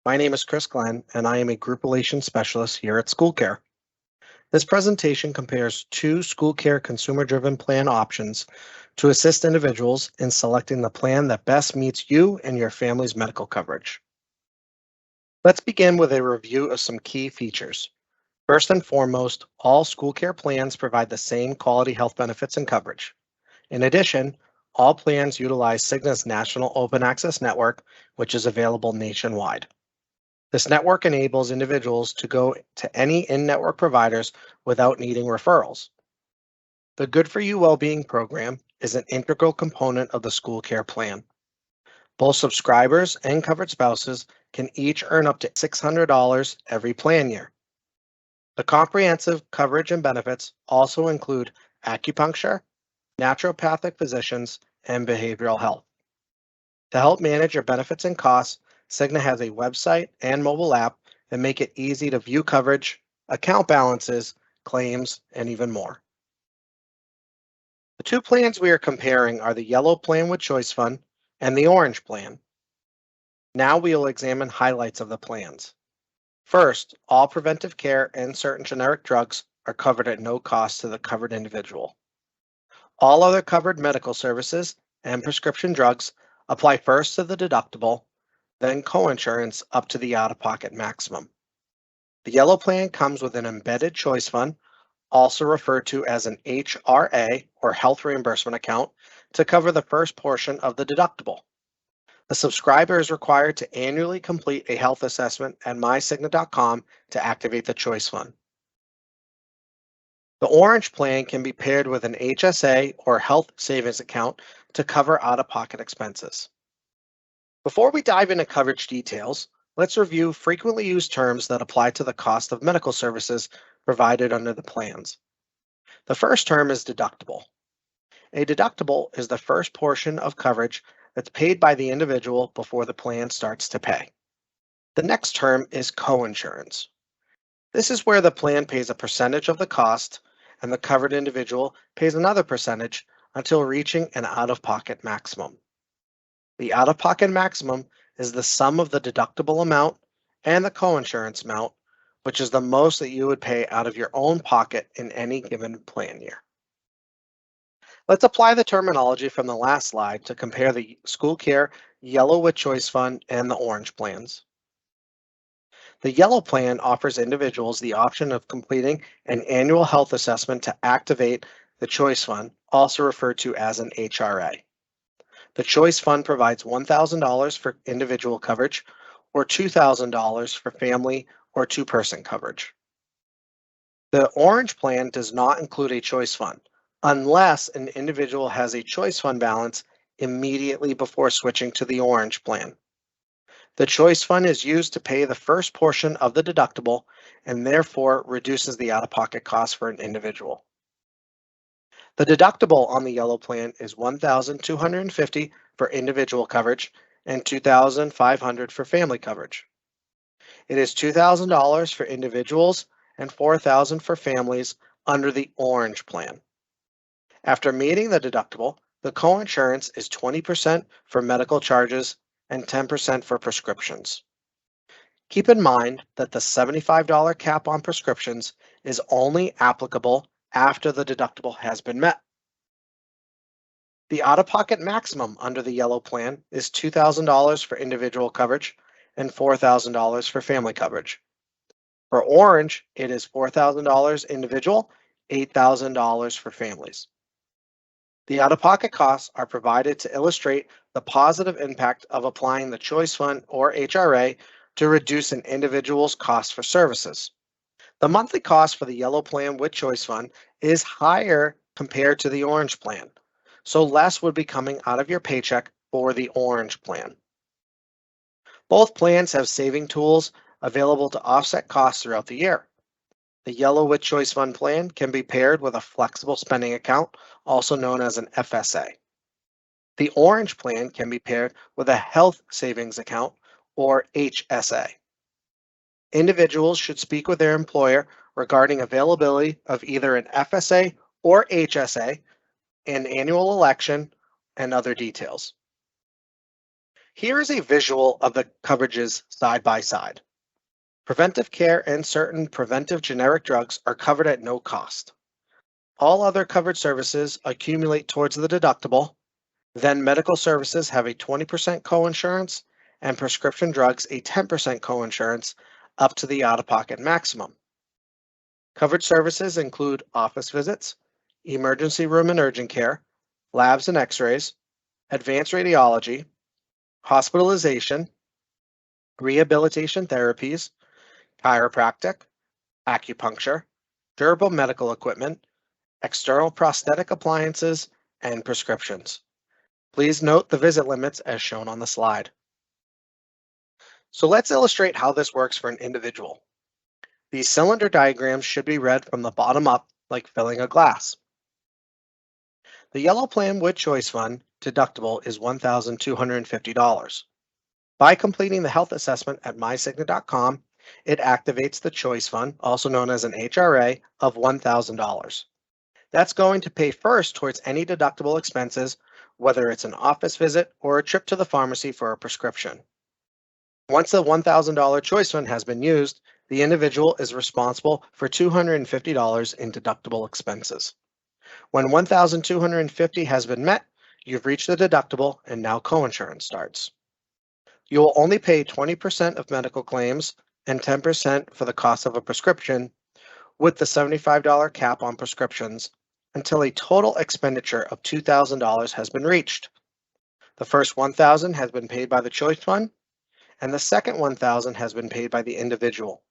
My name is Chris Glenn, and I am a Group Relations Specialist here at School Care. This presentation compares two School Care consumer-driven plan options to assist individuals in selecting the plan that best meets you and your family's medical coverage. Let's begin with a review of some key features. First and foremost, all School Care plans provide the same quality health benefits and coverage. In addition, all plans utilize Cigna's National Open Access Network, which is available nationwide. This network enables individuals to go to any in-network providers without needing referrals. The Good for You Wellbeing Program is an integral component of the School Care plan. Both subscribers and covered spouses can each earn up to $600 every plan year. The comprehensive coverage and benefits also include acupuncture, naturopathic physicians, and behavioral health. To help manage your benefits and costs, Cigna has a website and mobile app that make it easy to view coverage, account balances, claims, and even more. The two plans we are comparing are the yellow plan with Choice Fund and the orange plan. Now we will examine highlights of the plans. First, all preventive care and certain generic drugs are covered at no cost to the covered individual. All other covered medical services and prescription drugs apply first to the deductible, then coinsurance up to the out-of-pocket maximum. The yellow plan comes with an embedded choice fund, also referred to as an HRA or health reimbursement account, to cover the first portion of the deductible. The subscriber is required to annually complete a health assessment at mycigna.com to activate the choice fund. The orange plan can be paired with an HSA or health savings account to cover out-of-pocket expenses. Before we dive into coverage details, let's review frequently used terms that apply to the cost of medical services provided under the plans. The first term is deductible. A deductible is the first portion of coverage that's paid by the individual before the plan starts to pay. The next term is coinsurance. This is where the plan pays a percentage of the cost and the covered individual pays another percentage until reaching an out-of-pocket maximum. The out-of-pocket maximum is the sum of the deductible amount and the coinsurance amount, which is the most that you would pay out of your own pocket in any given plan year. Let's apply the terminology from the last slide to compare the School Care Yellow with Choice Fund and the orange plans. The yellow plan offers individuals the option of completing an annual health assessment to activate the choice fund, also referred to as an HRA. The Choice Fund provides $1,000 for individual coverage or $2,000 for family or two-person coverage. The orange plan does not include a Choice Fund unless an individual has a Choice Fund balance immediately before switching to the orange plan. The Choice Fund is used to pay the first portion of the deductible and therefore reduces the out-of-pocket cost for an individual. The deductible on the yellow plan is $1,250 for individual coverage and $2,500 for family coverage. It is $2,000 for individuals and $4,000 for families under the orange plan. After meeting the deductible, the coinsurance is 20% for medical charges and 10% for prescriptions. Keep in mind that the $75 cap on prescriptions is only applicable after the deductible has been met. The out-of-pocket maximum under the yellow plan is $2,000 for individual coverage and $4,000 for family coverage. For orange, it is $4,000 individual, $8,000 for families. The out-of-pocket costs are provided to illustrate the positive impact of applying the Choice Fund or HRA to reduce an individual's cost for services. The monthly cost for the yellow plan with Choice Fund is higher compared to the orange plan, so less would be coming out of your paycheck for the orange plan. Both plans have saving tools available to offset costs throughout the year. The yellow with Choice Fund plan can be paired with a flexible spending account, also known as an FSA. The orange plan can be paired with a health savings account, or HSA. Individuals should speak with their employer regarding availability of either an FSA or HSA, an annual election, and other details. Here is a visual of the coverages side by side. Preventive care and certain preventive generic drugs are covered at no cost. All other covered services accumulate towards the deductible. Then medical services have a 20% coinsurance and prescription drugs a 10% coinsurance up to the out-of-pocket maximum. Covered services include office visits, emergency room and urgent care, labs and x-rays, advanced radiology, hospitalization, rehabilitation therapies, chiropractic, acupuncture, durable medical equipment, external prosthetic appliances, and prescriptions. Please note the visit limits as shown on the slide. So let's illustrate how this works for an individual. These cylinder diagrams should be read from the bottom up like filling a glass. The yellow plan with Choice Fund deductible is $1,250. By completing the health assessment at mycigna.com, it activates the Choice Fund, also known as an HRA, of $1,000. That's going to pay first towards any deductible expenses, whether it's an office visit or a trip to the pharmacy for a prescription. Once the $1,000 Choice Fund has been used, the individual is responsible for $250 in deductible expenses. When $1,250 has been met, you've reached the deductible and now coinsurance starts. You will only pay 20% of medical claims and 10% for the cost of a prescription, with the $75 cap on prescriptions, until a total expenditure of $2,000 has been reached. The first $1,000 has been paid by the Choice Fund, and the second $1,000 has been paid by the individual.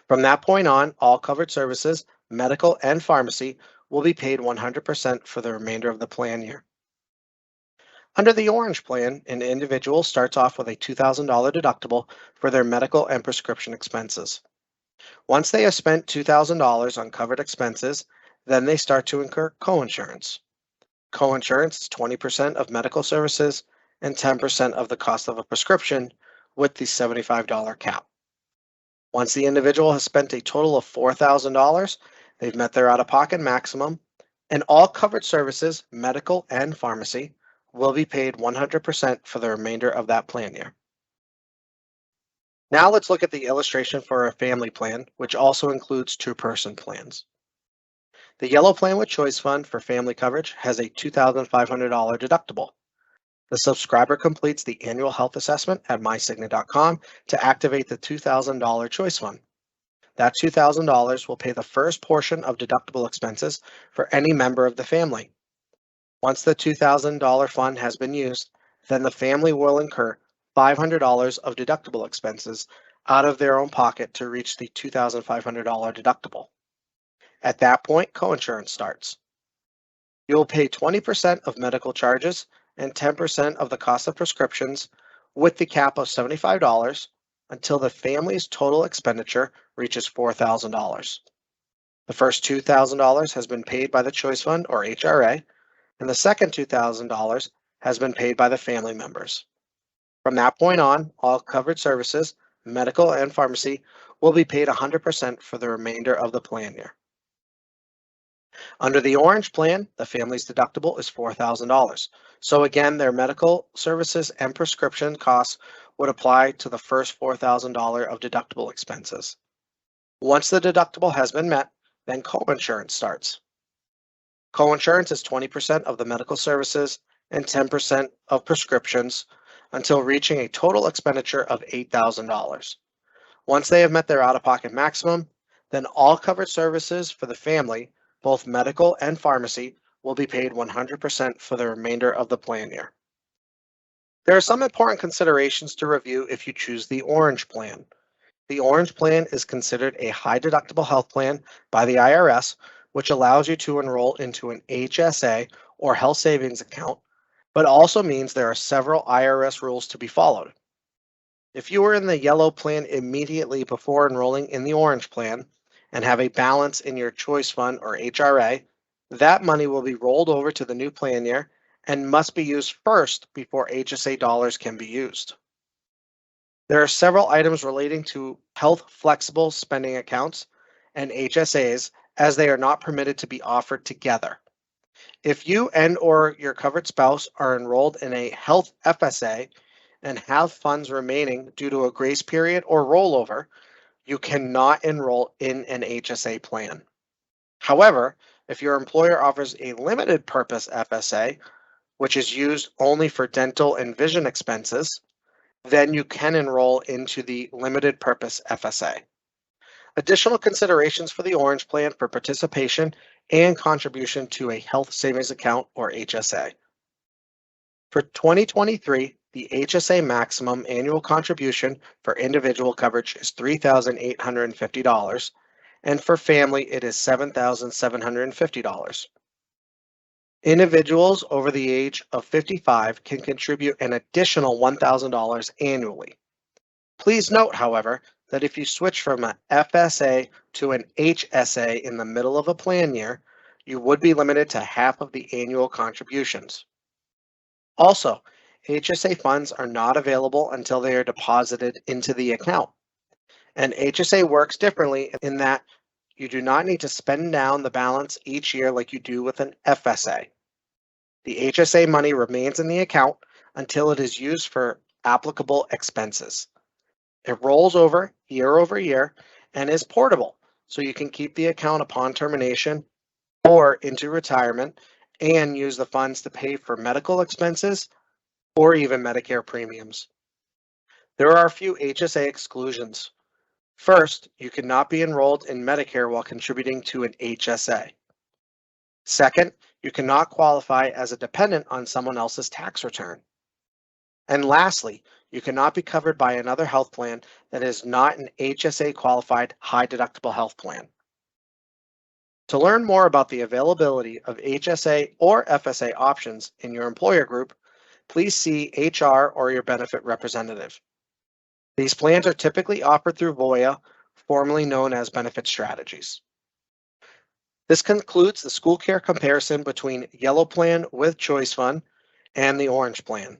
From that point on, all covered services, medical and pharmacy, will be paid 100% for the remainder of the plan year. Under the Orange Plan, an individual starts off with a $2,000 deductible for their medical and prescription expenses. Once they have spent $2,000 on covered expenses, then they start to incur coinsurance. Coinsurance is 20% of medical services and 10% of the cost of a prescription, with the $75 cap. Once the individual has spent a total of $4,000, they've met their out-of-pocket maximum, and all covered services, medical and pharmacy, will be paid 100% for the remainder of that plan year. Now let's look at the illustration for a family plan, which also includes two-person plans. The yellow plan with Choice Fund for family coverage has a $2,500 deductible. The subscriber completes the annual health assessment at mycigna.com to activate the $2,000 Choice Fund. That $2,000 will pay the first portion of deductible expenses for any member of the family. Once the $2,000 fund has been used, then the family will incur $500 of deductible expenses out of their own pocket to reach the $2,500 deductible. At that point, coinsurance starts. You will pay 20% of medical charges and 10% of the cost of prescriptions, with the cap of $75 until the family's total expenditure reaches $4,000. The first $2,000 has been paid by the Choice Fund or HRA, and the second $2,000 has been paid by the family members. From that point on, all covered services, medical and pharmacy, will be paid 100% for the remainder of the plan year. Under the Orange Plan, the family's deductible is $4,000. So again, their medical services and prescription costs would apply to the first $4,000 of deductible expenses. Once the deductible has been met, then coinsurance starts. Coinsurance is 20% of the medical services and 10% of prescriptions until reaching a total expenditure of $8,000. Once they have met their out-of-pocket maximum, then all covered services for the family, both medical and pharmacy, will be paid 100% for the remainder of the plan year. There are some important considerations to review if you choose the Orange Plan. The Orange Plan is considered a high deductible health plan by the IRS, which allows you to enroll into an HSA or health savings account, but also means there are several IRS rules to be followed. If you were in the yellow plan immediately before enrolling in the Orange Plan and have a balance in your Choice Fund or HRA, that money will be rolled over to the new plan year and must be used first before HSA dollars can be used. There are several items relating to health flexible spending accounts and HSAs, as they are not permitted to be offered together. If you and/or your covered spouse are enrolled in a health FSA and have funds remaining due to a grace period or rollover, you cannot enroll in an HSA plan. However, if your employer offers a limited purpose FSA, which is used only for dental and vision expenses, then you can enroll into the limited purpose FSA. Additional considerations for the Orange Plan for participation and contribution to a health savings account or HSA. For 2023, the HSA maximum annual contribution for individual coverage is $3,850, and for family, it is $7,750. Individuals over the age of 55 can contribute an additional $1,000 annually. Please note, however, that if you switch from an FSA to an HSA in the middle of a plan year, you would be limited to half of the annual contributions. Also, HSA funds are not available until they are deposited into the account. And HSA works differently in that you do not need to spend down the balance each year like you do with an FSA. The HSA money remains in the account until it is used for applicable expenses. It rolls over year, and is portable, so you can keep the account upon termination or into retirement and use the funds to pay for medical expenses or even Medicare premiums. There are a few HSA exclusions. First, you cannot be enrolled in Medicare while contributing to an HSA. Second, you cannot qualify as a dependent on someone else's tax return. And lastly, you cannot be covered by another health plan that is not an HSA qualified high deductible health plan. To learn more about the availability of HSA or FSA options in your employer group, please see HR or your benefit representative. These plans are typically offered through Voya, formerly known as Benefit Strategies. This concludes the school care comparison between Yellow Plan with Choice Fund and the Orange Plan.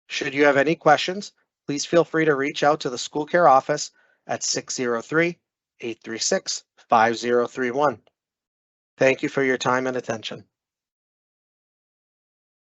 Should you have any questions, please feel free to reach out to the school care office at 603-836-5031. Thank you for your time and attention.